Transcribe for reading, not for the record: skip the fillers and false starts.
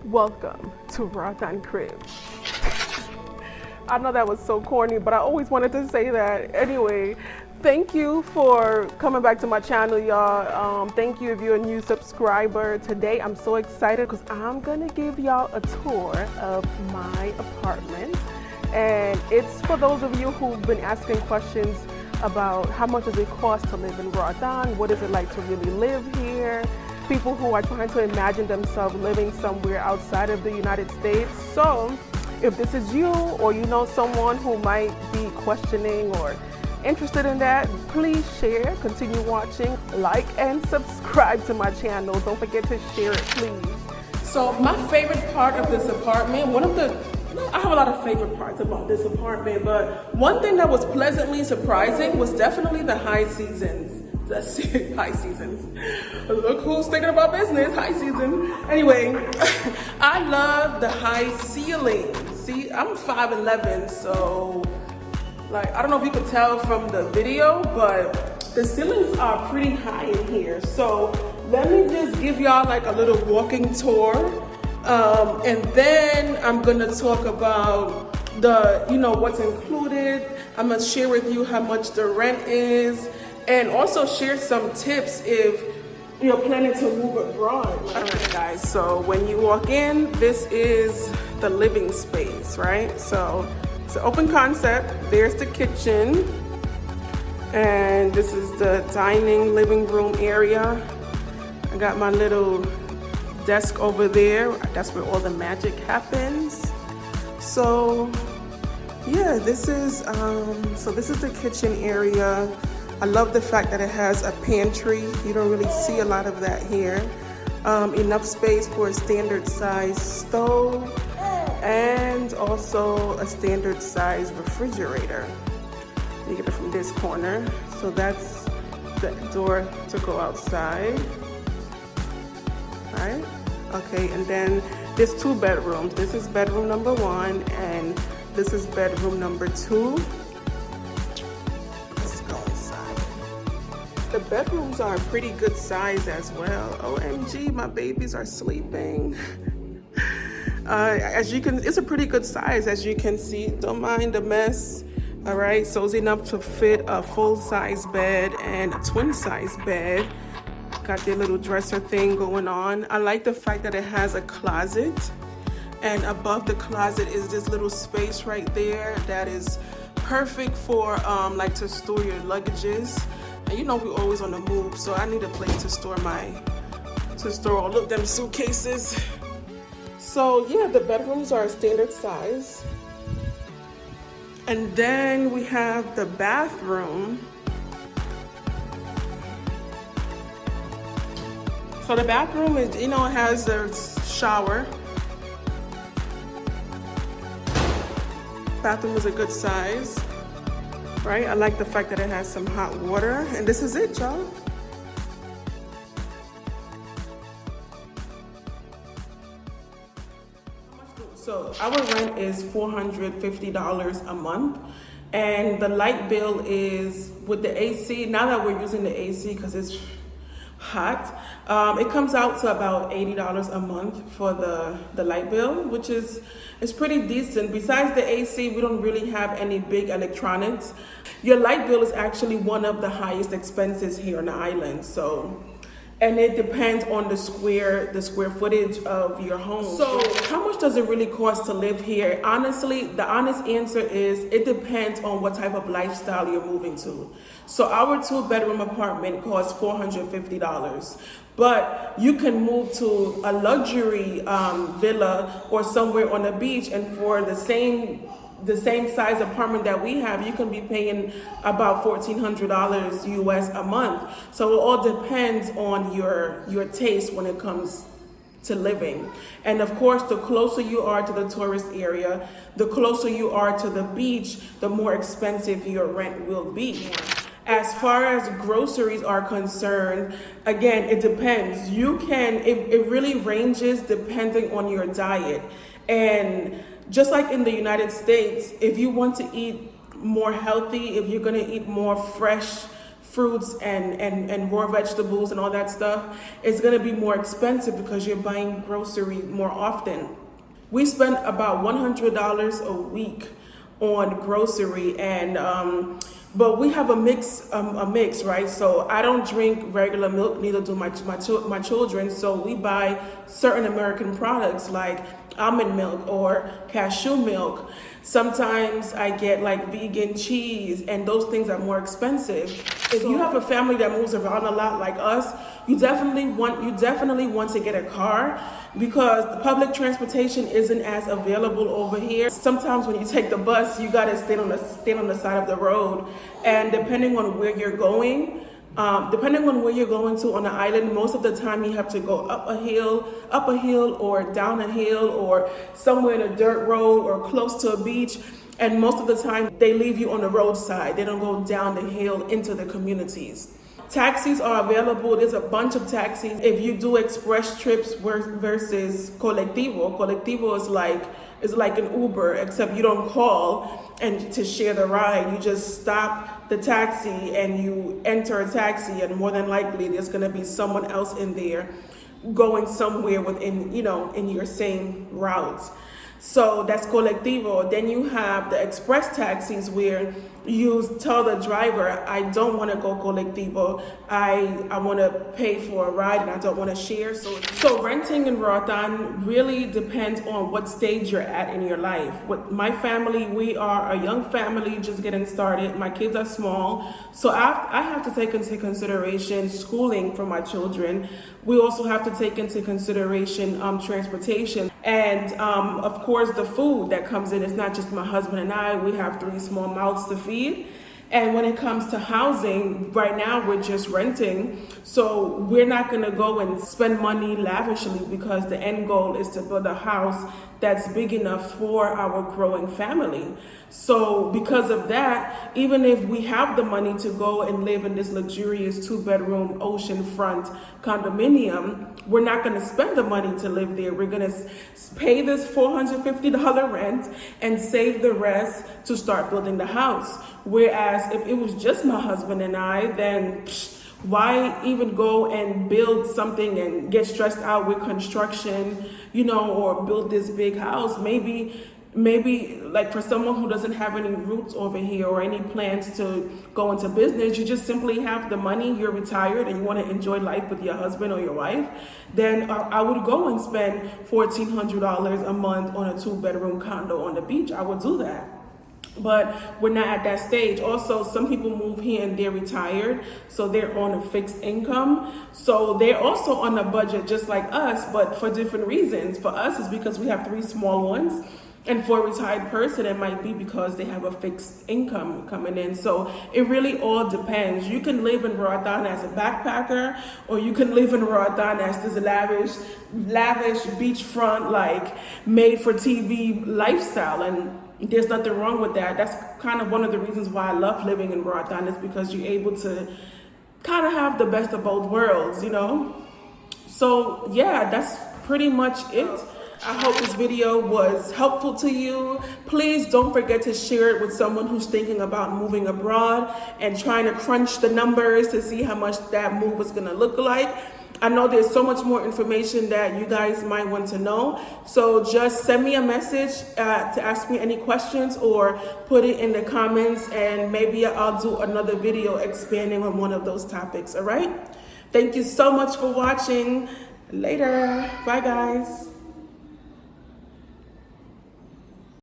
Welcome to Roatan Crib. I know that was so corny, but I always wanted to say that. Anyway, thank you for coming back to my channel, y'all. Thank you if you're a new subscriber. Today, I'm so excited because I'm gonna give y'all a tour of my apartment. And it's for those of you who've been asking questions about how much does it cost to live in Roatan? What is it like to really live here? People who are trying to imagine themselves living somewhere outside of the United States. So if this is you, or you know someone who might be questioning or interested in that, please share, continue watching, like and subscribe to my channel. Don't forget to share it, please. So my favorite part of this apartment, I have a lot of favorite parts about this apartment, but one thing that was pleasantly surprising was definitely the high seasons. High seasons. Look who's thinking about business. High season. Anyway, I love the high ceilings. See, I'm 5'11", so like I don't know if you could tell from the video, but the ceilings are pretty high in here. So let me just give y'all like a little walking tour, and then I'm gonna talk about what's included. I'm gonna share with you how much the rent is, and also share some tips if you're planning to move abroad. All right, guys, so when you walk in, this is the living space, right? So it's an open concept. There's the kitchen, and this is the dining living room area. I got my little desk over there. That's where all the magic happens. So yeah, this is the kitchen area. I love the fact that it has a pantry. You don't really see a lot of that here. Enough space for a standard size stove and also a standard size refrigerator. You get it from this corner. So that's the door to go outside. All right. Okay, and then there's 2 bedrooms. This is bedroom number 1 and this is bedroom number 2. The bedrooms are a pretty good size as well. OMG, my babies are sleeping. As you can, it's a pretty good size, as you can see. Don't mind the mess. All right, so it's enough to fit a full-size bed and a twin-size bed. Got their little dresser thing going on. I like the fact that it has a closet, and above the closet is this little space right there that is perfect for like to store your luggages. And you know we're always on the move, so I need a place to store all of them suitcases. So yeah, the bedrooms are a standard size. And then we have the bathroom. So the bathroom is, it has a shower. Bathroom is a good size. Right? I like the fact that it has some hot water, and this is it, y'all. So our rent is $450 a month, and the light bill is with the AC. Now that we're using the AC because it's hot, it comes out to about $80 a month for the light bill, which is pretty decent. Besides the AC, we don't really have any big electronics. Your light bill is actually one of the highest expenses here on the island. So, and it depends on the square footage of your home. So how much does it really cost to live here? Honestly, the honest answer is it depends on what type of lifestyle you're moving to. So our 2-bedroom apartment costs $450, but you can move to a luxury villa or somewhere on the beach, and for the same size apartment that we have, you can be paying about $1,400 US a month. So it all depends on your taste when it comes to living. And of course, the closer you are to the tourist area, the closer you are to the beach, the more expensive your rent will be. As far as groceries are concerned, again, it depends. It really ranges depending on your diet. And just like in the United States, if you want to eat more healthy, if you're gonna eat more fresh fruits and raw vegetables and all that stuff, it's gonna be more expensive because you're buying grocery more often. We spend about $100 a week on grocery, and but we have a mix, right? So I don't drink regular milk, neither do my children. So we buy certain American products like almond milk or cashew milk. Sometimes I get like vegan cheese, and those things are more expensive. If you have a family that moves around a lot like us, you definitely want to get a car, because the public transportation isn't as available over here. Sometimes when you take the bus, you gotta stand on the side of the road, and depending on where you're going to on the island, most of the time you have to go up a hill or down a hill or somewhere in a dirt road or close to a beach. And most of the time they leave you on the roadside. They don't go down the hill into the communities. Taxis are available. There's a bunch of taxis. If you do express trips versus colectivo is like an Uber, except you don't call and to share the ride. You just stop the taxi and you enter a taxi, and more than likely there's gonna be someone else in there going somewhere within, in your same route. So that's colectivo. Then you have the express taxis where you tell the driver, I don't want to go colectivo. I want to pay for a ride and I don't want to share. So renting in Roatan really depends on what stage you're at in your life. With my family, we are a young family just getting started. My kids are small. So I have to take into consideration schooling for my children. We also have to take into consideration transportation. And of course, the food that comes in. It's not just my husband and I. We have 3 small mouths to feed. And when it comes to housing, right now we're just renting. So we're not going to go and spend money lavishly, because the end goal is to build a house that's big enough for our growing family. So because of that, even if we have the money to go and live in this luxurious 2-bedroom oceanfront condominium, we're not going to spend the money to live there. We're going to pay this $450 rent and save the rest to start building the house. Whereas if it was just my husband and I, then why even go and build something and get stressed out with construction, or build this big house? Maybe like for someone who doesn't have any roots over here or any plans to go into business, you just simply have the money, you're retired and you want to enjoy life with your husband or your wife, then I would go and spend $1,400 a month on a 2-bedroom condo on the beach. I would do that. But we're not at that stage. Also, some people move here and they're retired, so they're on a fixed income. So they're also on a budget just like us, but for different reasons. For us, it's because we have 3 small ones. And for a retired person, it might be because they have a fixed income coming in. So it really all depends. You can live in Roatan as a backpacker, or you can live in Roatan as this lavish beachfront, like made for TV lifestyle. And there's nothing wrong with that. That's kind of one of the reasons why I love living in Roatan, is because you're able to kind of have the best of both worlds, So yeah, that's pretty much it. I hope this video was helpful to you. Please don't forget to share it with someone who's thinking about moving abroad and trying to crunch the numbers to see how much that move is going to look like. I know there's so much more information that you guys might want to know. So just send me a message to ask me any questions, or put it in the comments, and maybe I'll do another video expanding on one of those topics. All right. Thank you so much for watching. Later. Bye, guys.